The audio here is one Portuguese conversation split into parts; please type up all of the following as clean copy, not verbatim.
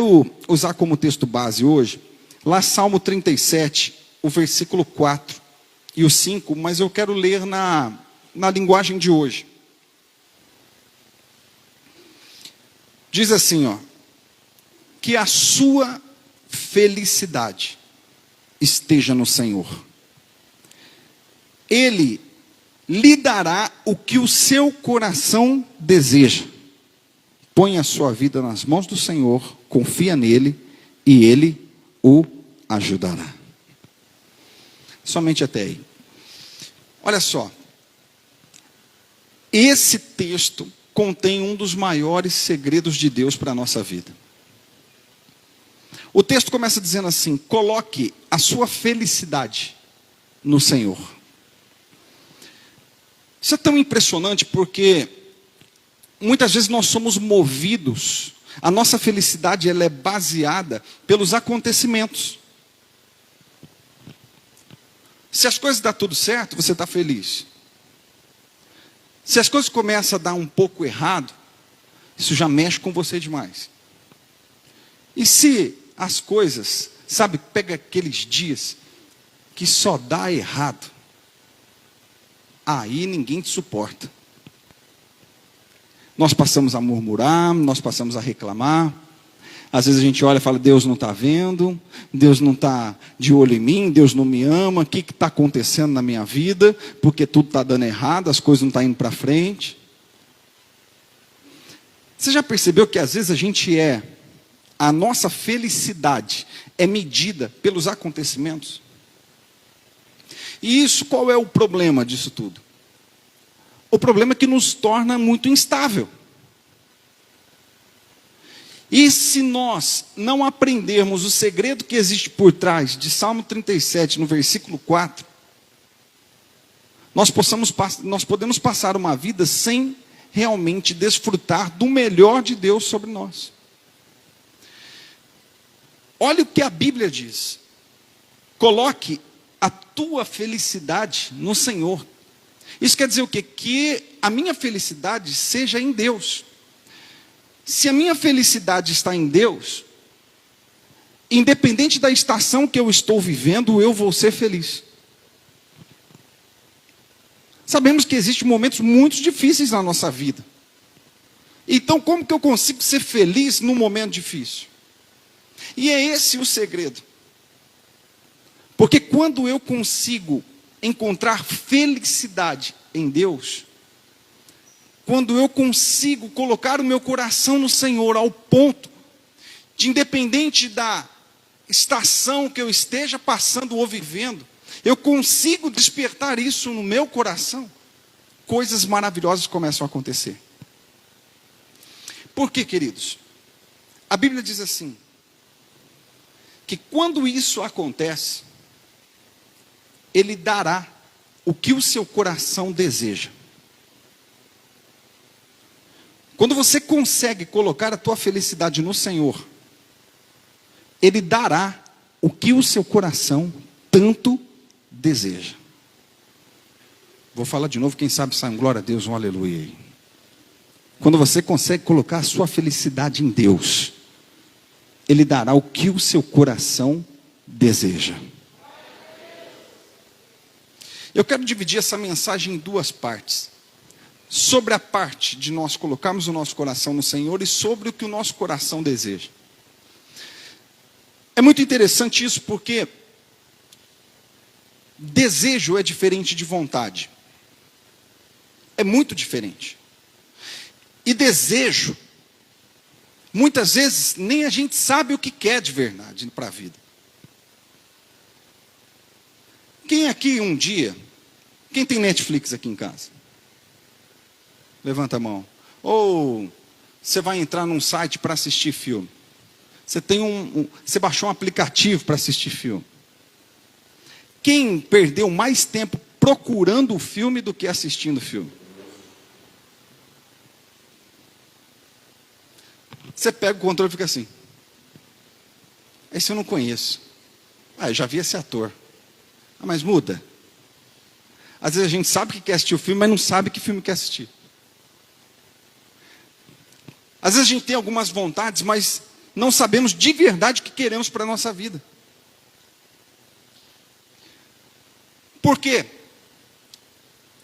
quero usar como texto base hoje, lá Salmo 37, o versículo 4 e o 5, mas eu quero ler na linguagem de hoje. Diz assim, ó: que a sua felicidade esteja no Senhor. Ele lhe dará o que o seu coração deseja. Põe a sua vida nas mãos do Senhor, confia nele e ele o ajudará. Somente até aí. Olha só. Esse texto contém um dos maiores segredos de Deus para a nossa vida. O texto começa dizendo assim: coloque a sua felicidade no Senhor. Isso é tão impressionante porque muitas vezes nós somos movidos, a nossa felicidade ela é baseada pelos acontecimentos. Se as coisas dão tudo certo, você está feliz. Se as coisas começam a dar um pouco errado, isso já mexe com você demais. E se as coisas, sabe, pega aqueles dias que só dá errado, aí ninguém te suporta. Nós passamos a murmurar, nós passamos a reclamar. Às vezes a gente olha e fala: Deus não está vendo, Deus não está de olho em mim, Deus não me ama, o que está acontecendo na minha vida? Porque tudo está dando errado, as coisas não estão indo para frente. Você já percebeu que às vezes a nossa felicidade é medida pelos acontecimentos? E isso, qual é o problema disso tudo? O problema é que nos torna muito instável. E se nós não aprendermos o segredo que existe por trás de Salmo 37, no versículo 4, nós podemos passar uma vida sem realmente desfrutar do melhor de Deus sobre nós. Olha o que a Bíblia diz: coloque a tua felicidade no Senhor. Isso quer dizer o quê? Que a minha felicidade seja em Deus. Se a minha felicidade está em Deus, independente da estação que eu estou vivendo, eu vou ser feliz. Sabemos que existem momentos muito difíceis na nossa vida. Então, como que eu consigo ser feliz num momento difícil? E é esse o segredo. Porque quando eu consigo encontrar felicidade em Deus, quando eu consigo colocar o meu coração no Senhor ao ponto de, independente da estação que eu esteja passando ou vivendo, eu consigo despertar isso no meu coração, coisas maravilhosas começam a acontecer. Por quê, queridos? A Bíblia diz assim, que quando isso acontece, Ele dará o que o seu coração deseja. Quando você consegue colocar a tua felicidade no Senhor, Ele dará o que o seu coração tanto deseja. Vou falar de novo, quem sabe sai um glória a Deus, um aleluia aí. Quando você consegue colocar a sua felicidade em Deus, Ele dará o que o seu coração deseja. Eu quero dividir essa mensagem em duas partes. Sobre a parte de nós colocarmos o nosso coração no Senhor e sobre o que o nosso coração deseja. É muito interessante isso porque desejo é diferente de vontade. É muito diferente. E desejo, muitas vezes nem a gente sabe o que quer de verdade para a vida. Quem aqui um dia, quem tem Netflix aqui em casa? Levanta a mão. Ou você vai entrar num site para assistir filme. Você baixou um aplicativo para assistir filme. Quem perdeu mais tempo procurando o filme do que assistindo o filme? Você pega o controle e fica assim. Esse eu não conheço. Eu já vi esse ator. Mas muda. Às vezes a gente sabe que quer assistir o filme, mas não sabe que filme quer assistir. Às vezes a gente tem algumas vontades, mas não sabemos de verdade o que queremos para a nossa vida. Por quê?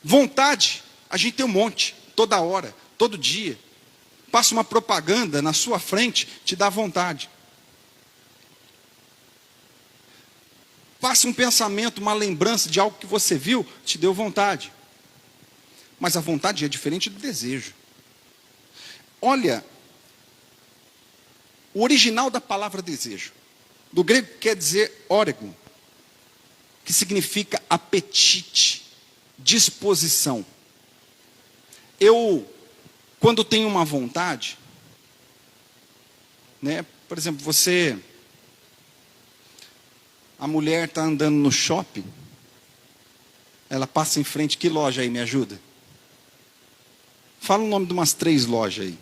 Vontade, a gente tem um monte, toda hora, todo dia. Passa uma propaganda na sua frente, te dá vontade. Passa um pensamento, uma lembrança de algo que você viu, te deu vontade. Mas a vontade é diferente do desejo. Olha, o original da palavra desejo, do grego quer dizer órego, que significa apetite, disposição. Eu, quando tenho uma vontade, né, por exemplo, a mulher está andando no shopping, ela passa em frente, que loja aí, me ajuda? Fala o nome de umas 3 lojas aí.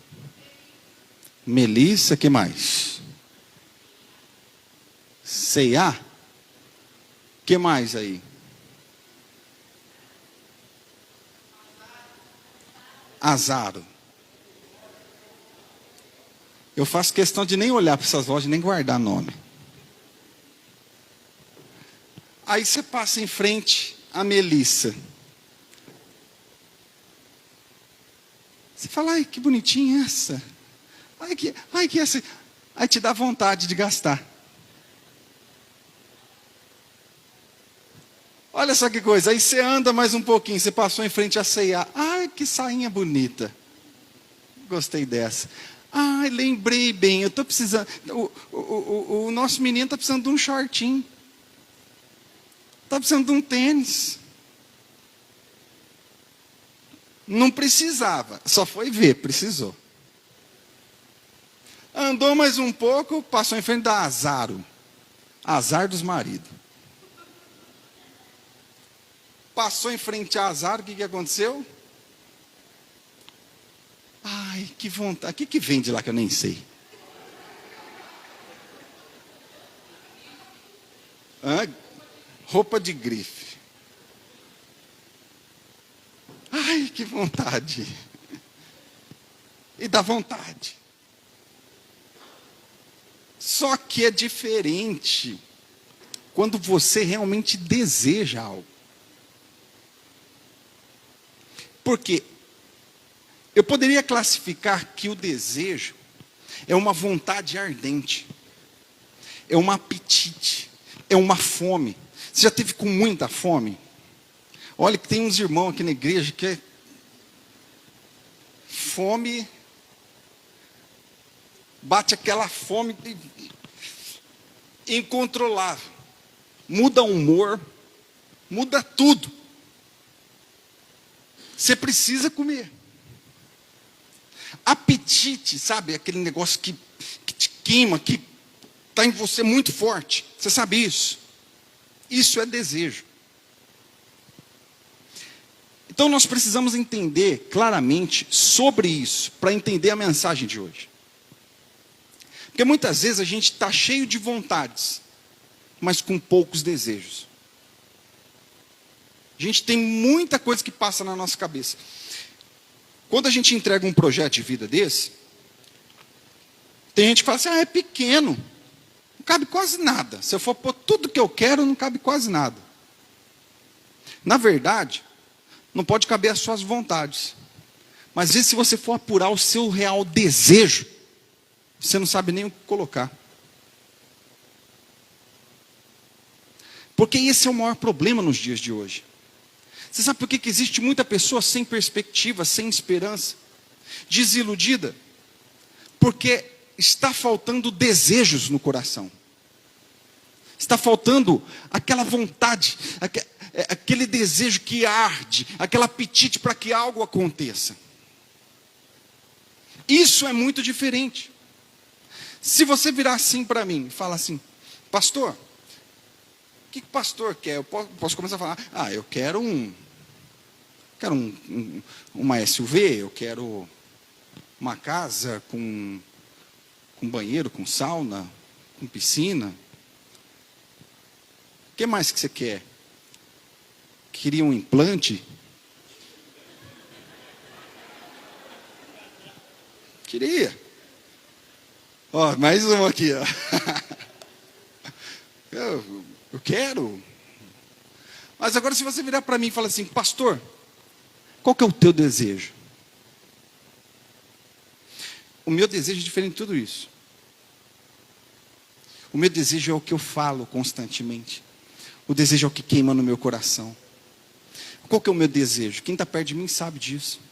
Melissa, que mais? C&A? Que mais aí? Azaro. Eu faço questão de nem olhar para essas lojas, nem guardar nome. Aí você passa em frente a Melissa. Você fala, ai, que bonitinha essa. Ai, que essa. Aí te dá vontade de gastar. Olha só que coisa. Aí você anda mais um pouquinho. Você passou em frente a C&A. Ai, que sainha bonita. Gostei dessa. Ai, lembrei bem. Eu estou precisando. O nosso menino está precisando de um shortinho. Está precisando de um tênis. Não precisava. Só foi ver, precisou. Andou mais um pouco, passou em frente da Azaro. Azar dos maridos. Passou em frente a Azaro, o que aconteceu? Ai, que vontade. O que vende lá que eu nem sei? Roupa de grife. Ai, que vontade. E dá vontade. Só que é diferente quando você realmente deseja algo. Porque eu poderia classificar que o desejo é uma vontade ardente, é um apetite, é uma fome. Você já teve com muita fome? Olha que tem uns irmãos aqui na igreja que é fome, bate aquela fome incontrolável, muda o humor, muda tudo. Você precisa comer. Apetite, sabe? Aquele negócio que te queima, que está em você muito forte. Você sabe isso? Isso é desejo. Então nós precisamos entender claramente sobre isso, para entender a mensagem de hoje. Porque muitas vezes a gente está cheio de vontades, mas com poucos desejos. A gente tem muita coisa que passa na nossa cabeça. Quando a gente entrega um projeto de vida desse, tem gente que fala assim, é pequeno, não cabe quase nada. Se eu for pôr tudo que eu quero, não cabe quase nada. Na verdade, não pode caber as suas vontades. Mas às vezes, se você for apurar o seu real desejo, você não sabe nem o que colocar. Porque esse é o maior problema nos dias de hoje. Você sabe por que existe muita pessoa sem perspectiva, sem esperança, desiludida? Porque está faltando desejos no coração. Está faltando aquela vontade, aquele desejo que arde, aquele apetite para que algo aconteça. Isso é muito diferente. Se você virar assim para mim e falar assim, pastor, o que o pastor quer? Eu posso começar a falar, eu quero uma SUV, eu quero uma casa com banheiro, com sauna, com piscina. O que mais que você quer? Queria um implante? Queria. Ó, mais um aqui, ó. Eu quero. Mas agora se você virar para mim e falar assim, pastor, qual que é o teu desejo? O meu desejo é diferente de tudo isso. O meu desejo é o que eu falo constantemente. O desejo é o que queima no meu coração. Qual que é o meu desejo? Quem está perto de mim sabe disso.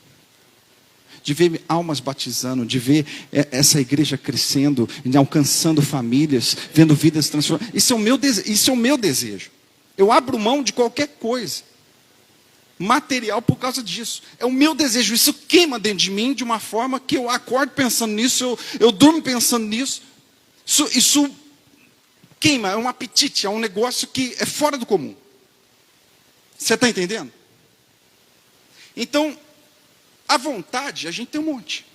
De ver almas batizando, de ver essa igreja crescendo, alcançando famílias, vendo vidas transformadas. Isso é o meu desejo. Eu abro mão de qualquer coisa material por causa disso. É o meu desejo. Isso queima dentro de mim de uma forma que eu acordo pensando nisso, eu durmo pensando nisso. Isso queima, é um apetite, é um negócio que é fora do comum. Você está entendendo? Então, a vontade, a gente tem um monte.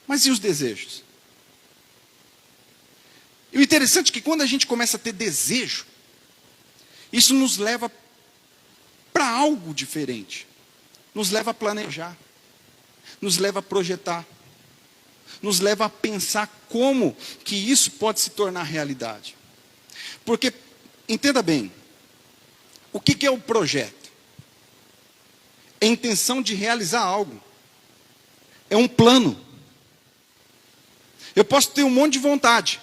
Mas e os desejos? E o interessante é que quando a gente começa a ter desejo, isso nos leva para algo diferente. Nos leva a planejar. Nos leva a projetar. Nos leva a pensar como que isso pode se tornar realidade. Porque, entenda bem, o que é o projeto? É a intenção de realizar algo. É um plano. Eu posso ter um monte de vontade,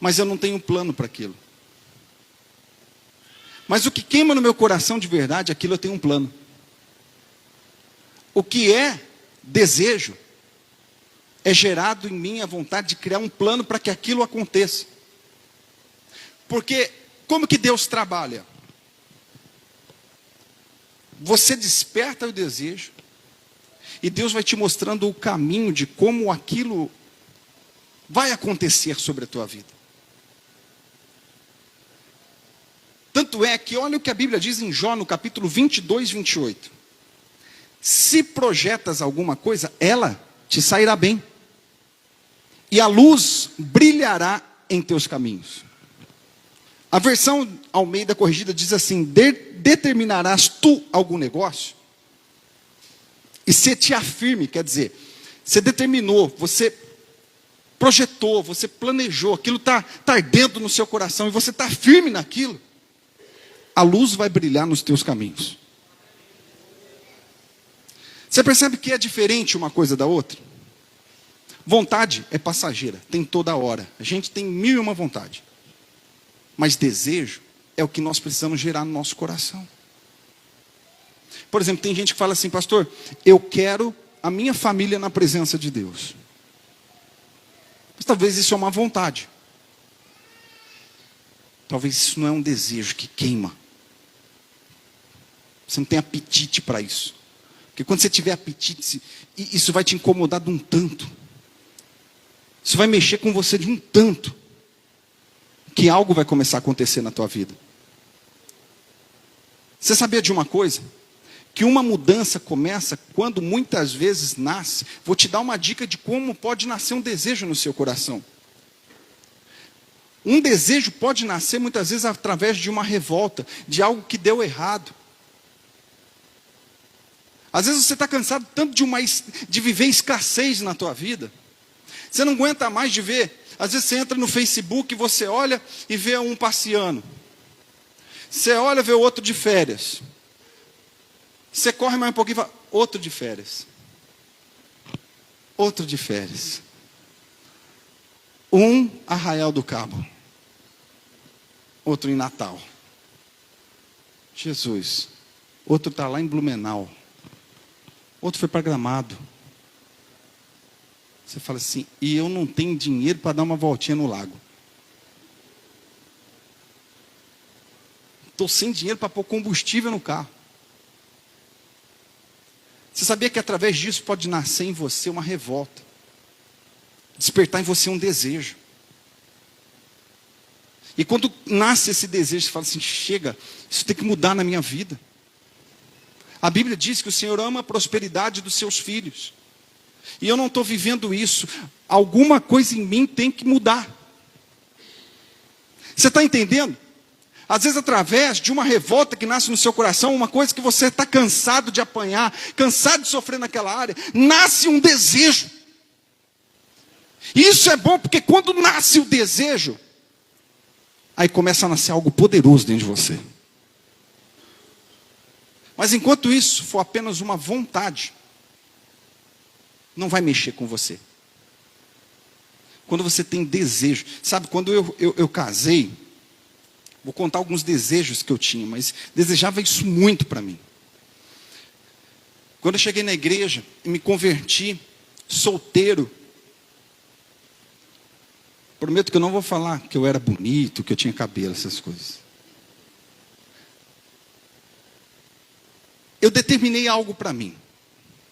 mas eu não tenho um plano para aquilo. Mas o que queima no meu coração de verdade, aquilo eu tenho um plano. O que é desejo, é gerado em mim a vontade de criar um plano para que aquilo aconteça. Porque, como que Deus trabalha? Você desperta o desejo, e Deus vai te mostrando o caminho de como aquilo vai acontecer sobre a tua vida. Tanto é que, olha o que a Bíblia diz em Jó, no capítulo 22, 28. Se projetas alguma coisa, ela te sairá bem, e a luz brilhará em teus caminhos. A versão Almeida Corrigida diz assim: determinarás tu algum negócio, e se te afirme, quer dizer, você determinou, você projetou, você planejou, aquilo está ardendo no seu coração, e você está firme naquilo, a luz vai brilhar nos teus caminhos. Você percebe que é diferente uma coisa da outra? Vontade é passageira, tem toda hora. A gente tem 1001 vontade. Mas desejo é o que nós precisamos gerar no nosso coração. Por exemplo, tem gente que fala assim, pastor, eu quero a minha família na presença de Deus. Mas talvez isso é uma vontade. Talvez isso não é um desejo que queima. Você não tem apetite para isso. Porque quando você tiver apetite, isso vai te incomodar de um tanto. Isso vai mexer com você de um tanto, que algo vai começar a acontecer na tua vida. Você sabia de uma coisa? Que uma mudança começa quando muitas vezes nasce. Vou te dar uma dica de como pode nascer um desejo no seu coração. Um desejo pode nascer muitas vezes através de uma revolta, de algo que deu errado. Às vezes você está cansado tanto de viver escassez na tua vida. Você não aguenta mais de ver. Às vezes você entra no Facebook e você olha e vê um passeando. Você olha e vê o outro de férias. Você corre mais um pouquinho e fala, outro de férias. Outro de férias. Um Arraial do Cabo. Outro em Natal. Jesus. Outro está lá em Blumenau. Outro foi para Gramado. Você fala assim, e eu não tenho dinheiro para dar uma voltinha no lago. Estou sem dinheiro para pôr combustível no carro. Você sabia que através disso pode nascer em você uma revolta? Despertar em você um desejo. E quando nasce esse desejo, você fala assim, chega, isso tem que mudar na minha vida. A Bíblia diz que o Senhor ama a prosperidade dos seus filhos. E eu não estou vivendo isso. Alguma coisa em mim tem que mudar. Você está entendendo? Às vezes através de uma revolta que nasce no seu coração, uma coisa que você está cansado de apanhar, cansado de sofrer naquela área, nasce um desejo. Isso é bom porque quando nasce o desejo, aí começa a nascer algo poderoso dentro de você. Mas enquanto isso for apenas uma vontade, não vai mexer com você. Quando você tem desejo, sabe, quando eu casei, vou contar alguns desejos que eu tinha, mas desejava isso muito para mim. Quando eu cheguei na igreja e me converti, solteiro, prometo que eu não vou falar que eu era bonito, que eu tinha cabelo, essas coisas. Eu determinei algo para mim.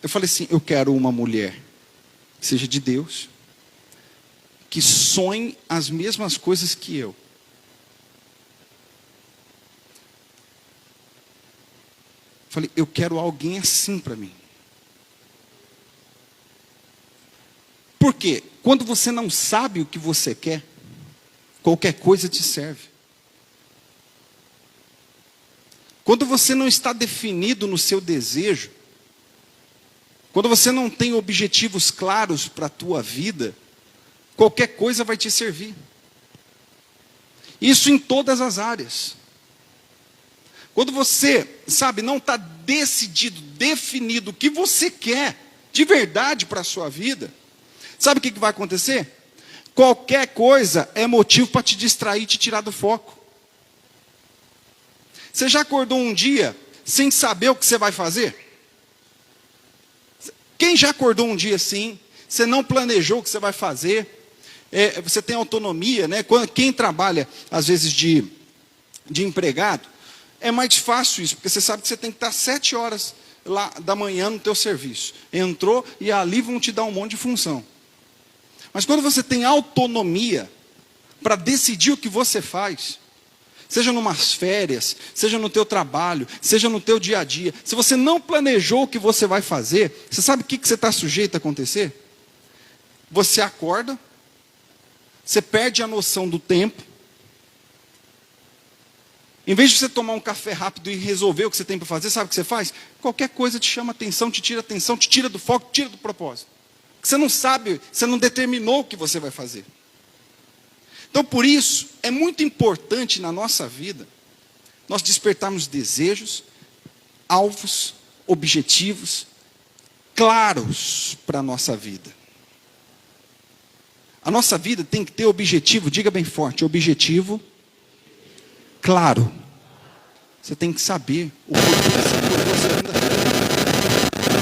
Eu falei assim, eu quero uma mulher que seja de Deus, que sonhe as mesmas coisas que eu. Falei, eu quero alguém assim para mim. Por quê? Quando você não sabe o que você quer, qualquer coisa te serve. Quando você não está definido no seu desejo, quando você não tem objetivos claros para a tua vida, qualquer coisa vai te servir. Isso em todas as áreas. Quando você, sabe, não está decidido, definido o que você quer de verdade para a sua vida, sabe o que vai acontecer? Qualquer coisa é motivo para te distrair, te tirar do foco. Você já acordou um dia sem saber o que você vai fazer? Quem já acordou um dia assim, você não planejou o que você vai fazer, você tem autonomia, né? Quem trabalha, às vezes, de empregado, é mais fácil isso, porque você sabe que você tem que estar 7 horas lá da manhã no teu serviço. Entrou e ali vão te dar um monte de função. Mas quando você tem autonomia para decidir o que você faz, seja numas férias, seja no teu trabalho, seja no teu dia a dia, se você não planejou o que você vai fazer, você sabe o que você está sujeito a acontecer? Você acorda, você perde a noção do tempo. Em vez de você tomar um café rápido e resolver o que você tem para fazer, sabe o que você faz? Qualquer coisa te chama atenção, te tira do foco, te tira do propósito. Porque você não sabe, você não determinou o que você vai fazer. Então, por isso, é muito importante na nossa vida, nós despertarmos desejos, alvos, objetivos, claros para a nossa vida. A nossa vida tem que ter objetivo, diga bem forte, objetivo claro. Você tem que saber o porquê você acordou segunda-feira.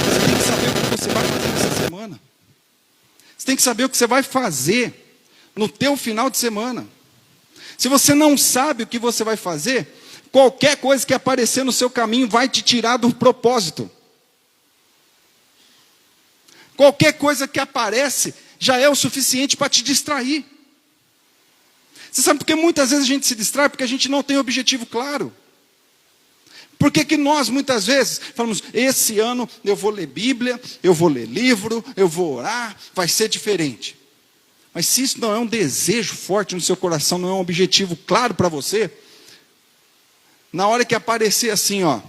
Você tem que saber o que você vai fazer nessa semana. Você tem que saber o que você vai fazer no teu final de semana. Se você não sabe o que você vai fazer, qualquer coisa que aparecer no seu caminho vai te tirar do propósito. Qualquer coisa que aparece já é o suficiente para te distrair. Você sabe por que muitas vezes a gente se distrai? Porque a gente não tem objetivo claro. Por que nós muitas vezes falamos, esse ano eu vou ler Bíblia, eu vou ler livro, eu vou orar, vai ser diferente. Mas se isso não é um desejo forte no seu coração, não é um objetivo claro para você, na hora que aparecer assim, ó,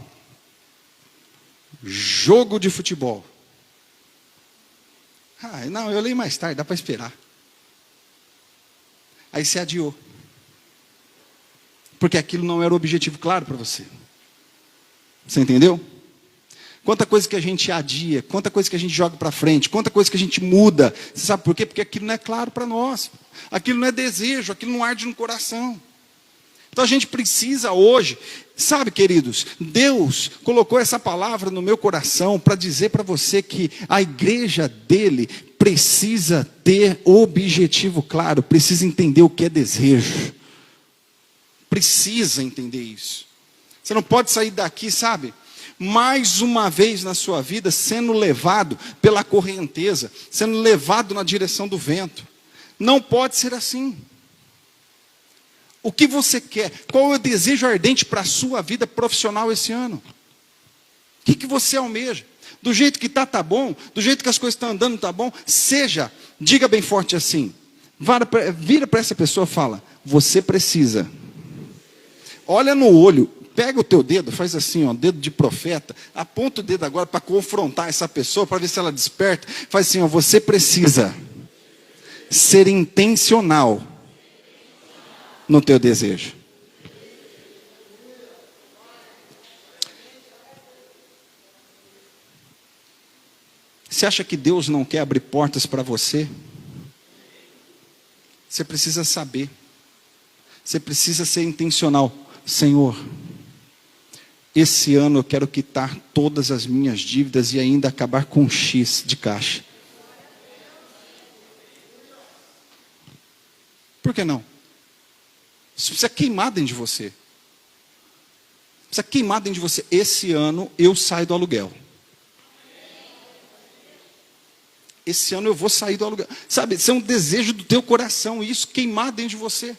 jogo de futebol. Não, eu leio mais tarde, dá para esperar. Aí você adiou. Porque aquilo não era o objetivo claro para você. Você entendeu? Quanta coisa que a gente adia, quanta coisa que a gente joga para frente, quanta coisa que a gente muda. Você sabe por quê? Porque aquilo não é claro para nós. Aquilo não é desejo, aquilo não arde no coração. Então a gente precisa hoje, sabe, queridos, Deus colocou essa palavra no meu coração para dizer para você que a igreja dele precisa ter objetivo claro, precisa entender o que é desejo. Precisa entender isso. Você não pode sair daqui, sabe, mais uma vez na sua vida sendo levado pela correnteza, sendo levado na direção do vento. Não pode ser assim. O que você quer? Qual é o desejo ardente para a sua vida profissional esse ano? O que você almeja? Do jeito que está bom? Do jeito que as coisas estão andando, está bom? Seja, diga bem forte assim. Vira para essa pessoa e fala, você precisa. Olha no olho, pega o teu dedo, faz assim, ó, dedo de profeta, aponta o dedo agora para confrontar essa pessoa, para ver se ela desperta. Faz assim, ó, você precisa ser intencional no teu desejo. Você acha que Deus não quer abrir portas para você? Você precisa saber. Você precisa ser intencional. Senhor, esse ano eu quero quitar todas as minhas dívidas e ainda acabar com um X de caixa. Por que não? Isso precisa queimar dentro de você. Precisa queimar dentro de você. Esse ano eu saio do aluguel. Esse ano eu vou sair do aluguel. Sabe, isso é um desejo do teu coração. E isso queimar dentro de você.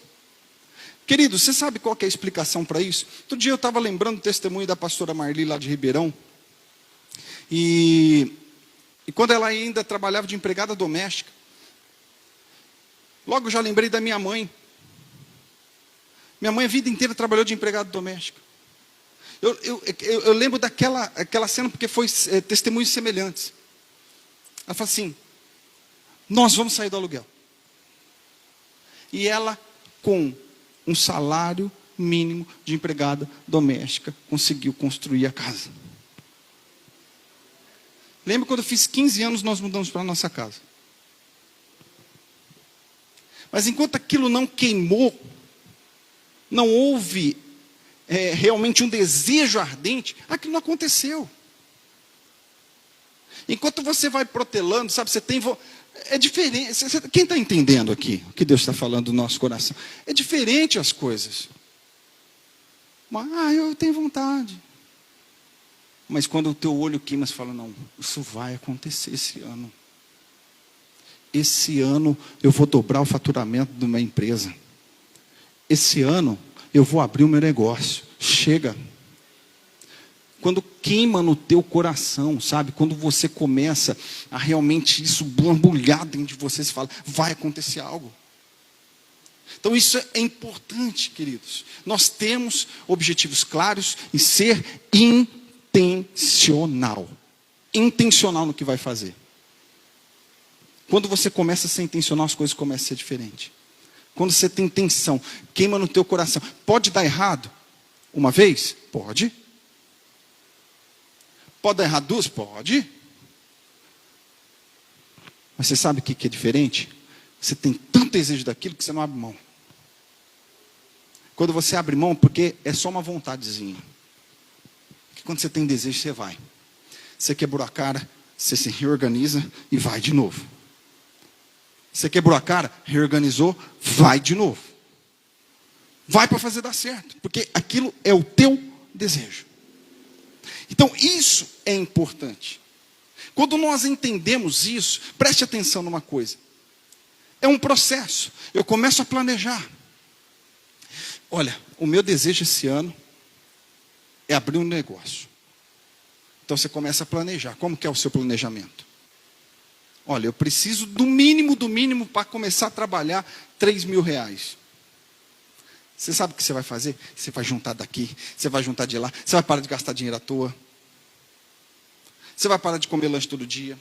Querido, você sabe qual que é a explicação para isso? Outro dia eu estava lembrando o testemunho da pastora Marli lá de Ribeirão. E quando ela ainda trabalhava de empregada doméstica. Logo eu já lembrei da minha mãe. Minha mãe a vida inteira trabalhou de empregada doméstica. Eu lembro daquela cena porque foi testemunhos semelhantes. Ela falou assim, nós vamos sair do aluguel. E ela, com um salário mínimo de empregada doméstica, conseguiu construir a casa. Lembra quando eu fiz 15 anos, nós mudamos para a nossa casa. Mas enquanto aquilo não queimou, não houve realmente um desejo ardente, aquilo não aconteceu. Enquanto você vai protelando, sabe, você tem... É diferente. Quem está entendendo aqui o que Deus está falando do nosso coração? É diferente as coisas. Eu tenho vontade. Mas quando o teu olho queima, você fala, não, isso vai acontecer esse ano. Esse ano eu vou dobrar o faturamento de uma empresa. Esse ano eu vou abrir o meu negócio. Chega. Quando queima no teu coração, sabe? Quando você começa a realmente isso borbulhar dentro de você, você fala, vai acontecer algo. Então isso é importante, queridos. Nós temos objetivos claros e ser intencional. Intencional no que vai fazer. Quando você começa a ser intencional, as coisas começam a ser diferentes. Quando você tem intenção, queima no teu coração. Pode dar errado? Uma vez? Pode. Pode dar errado duas? Pode. Mas você sabe o que é diferente? Você tem tanto desejo daquilo que você não abre mão. Quando você abre mão, porque é só uma vontadezinha. Porque quando você tem desejo, você vai. Você quebrou a cara, você se reorganiza e vai de novo. Você quebrou a cara, reorganizou, vai de novo. Vai para fazer dar certo. Porque aquilo é o teu desejo. Então isso é importante. Quando nós entendemos isso, preste atenção numa coisa. É um processo. Eu começo a planejar. Olha, o meu desejo esse ano é abrir um negócio. Então você começa a planejar. Como que é o seu planejamento? Olha, eu preciso do mínimo para começar a trabalhar R$3.000. Você sabe o que você vai fazer? Você vai juntar daqui, você vai juntar de lá, você vai parar de gastar dinheiro à toa. Você vai parar de comer lanche todo dia.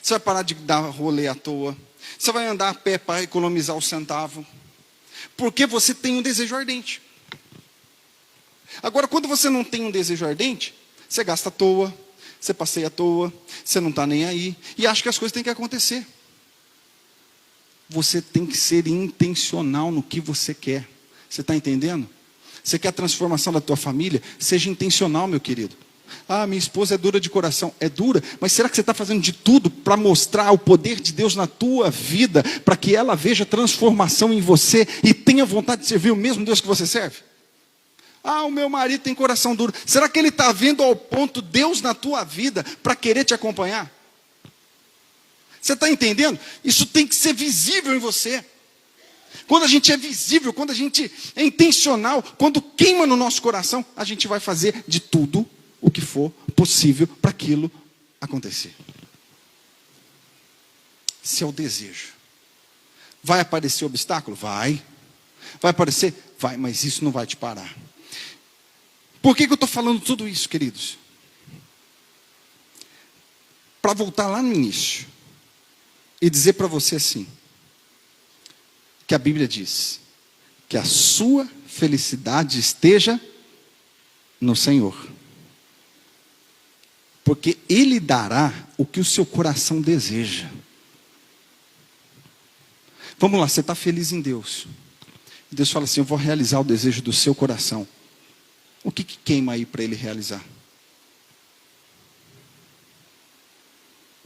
Você vai parar de dar rolê à toa. Você vai andar a pé para economizar o centavo. Porque você tem um desejo ardente. Agora, quando você não tem um desejo ardente, você gasta à toa, você passeia à toa, você não está nem aí, e acha que as coisas têm que acontecer. Você tem que ser intencional no que você quer. Você está entendendo? Você quer a transformação da tua família? Seja intencional, meu querido. Minha esposa é dura de coração. É dura, mas será que você está fazendo de tudo para mostrar o poder de Deus na tua vida, para que ela veja transformação em você e tenha vontade de servir o mesmo Deus que você serve? O meu marido tem coração duro. Será que ele está vendo ao ponto Deus na tua vida para querer te acompanhar? Você está entendendo? Isso tem que ser visível em você. Quando a gente é visível, quando a gente é intencional, quando queima no nosso coração, a gente vai fazer de tudo o que for possível para aquilo acontecer. Esse é o desejo. Vai aparecer obstáculo? Vai. Vai aparecer? Vai, mas isso não vai te parar. Por que eu estou falando tudo isso, queridos? Para voltar lá no início e dizer para você assim, que a Bíblia diz: que a sua felicidade esteja no Senhor. Porque Ele dará o que o seu coração deseja. Vamos lá, você está feliz em Deus. Deus fala assim: eu vou realizar o desejo do seu coração. O que queima aí para Ele realizar?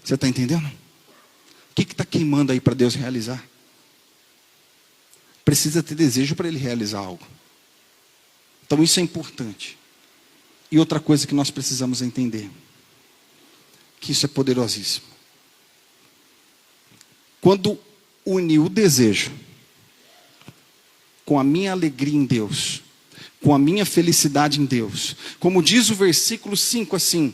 Você está entendendo? O que está queimando aí para Deus realizar? Precisa ter desejo para Ele realizar algo. Então isso é importante. E outra coisa que nós precisamos entender, que isso é poderosíssimo. Quando unir o desejo com a minha alegria em Deus, com a minha felicidade em Deus, como diz o versículo 5 assim: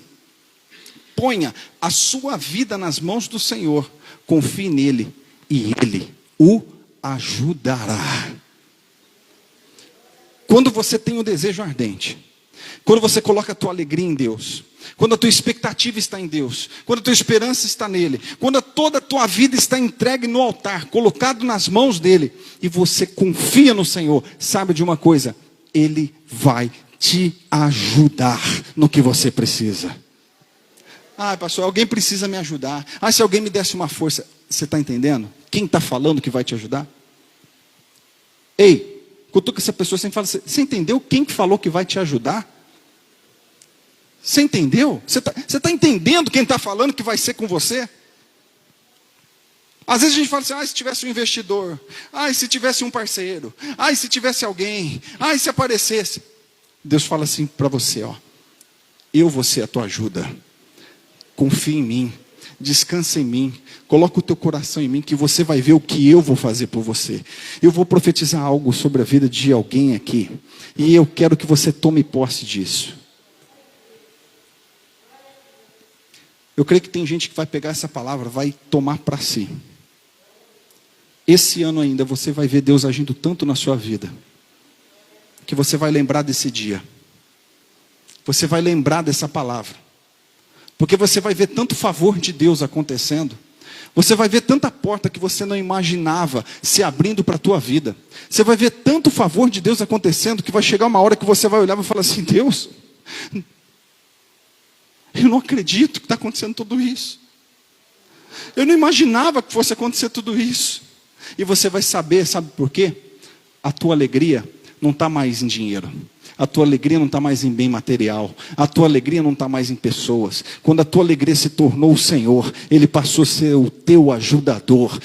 ponha a sua vida nas mãos do Senhor, confie nele e Ele o ajudará. Quando você tem um desejo ardente, quando você coloca a tua alegria em Deus, quando a tua expectativa está em Deus, quando a tua esperança está nele, quando toda a tua vida está entregue no altar, colocado nas mãos dele, e você confia no Senhor, sabe de uma coisa? Ele vai te ajudar no que você precisa. Ah, pastor, alguém precisa me ajudar. Ah, se alguém me desse uma força. Você está entendendo? Quem está falando que vai te ajudar? Ei, cutuca essa pessoa sem falar. Você entendeu quem que falou que vai te ajudar? Você entendeu? Você tá entendendo quem está falando que vai ser com você? Às vezes a gente fala assim: se tivesse um investidor, se tivesse um parceiro, se tivesse alguém, se aparecesse. Deus fala assim para você: eu vou ser a tua ajuda. Confia em mim, descansa em mim, coloca o teu coração em mim, que você vai ver o que eu vou fazer por você. Eu vou profetizar algo sobre a vida de alguém aqui, e eu quero que você tome posse disso. Eu creio que tem gente que vai pegar essa palavra, vai tomar para si. Esse ano ainda você vai ver Deus agindo tanto na sua vida, que você vai lembrar desse dia. Você vai lembrar dessa palavra. Porque você vai ver tanto favor de Deus acontecendo. Você vai ver tanta porta que você não imaginava se abrindo para a tua vida. Você vai ver tanto favor de Deus acontecendo, que vai chegar uma hora que você vai olhar e vai falar assim: Deus, eu não acredito que está acontecendo tudo isso. Eu não imaginava que fosse acontecer tudo isso. E você vai saber, sabe por quê? A tua alegria não está mais em dinheiro. A tua alegria não está mais em bem material. A tua alegria não está mais em pessoas. Quando a tua alegria se tornou o Senhor, Ele passou a ser o teu ajudador.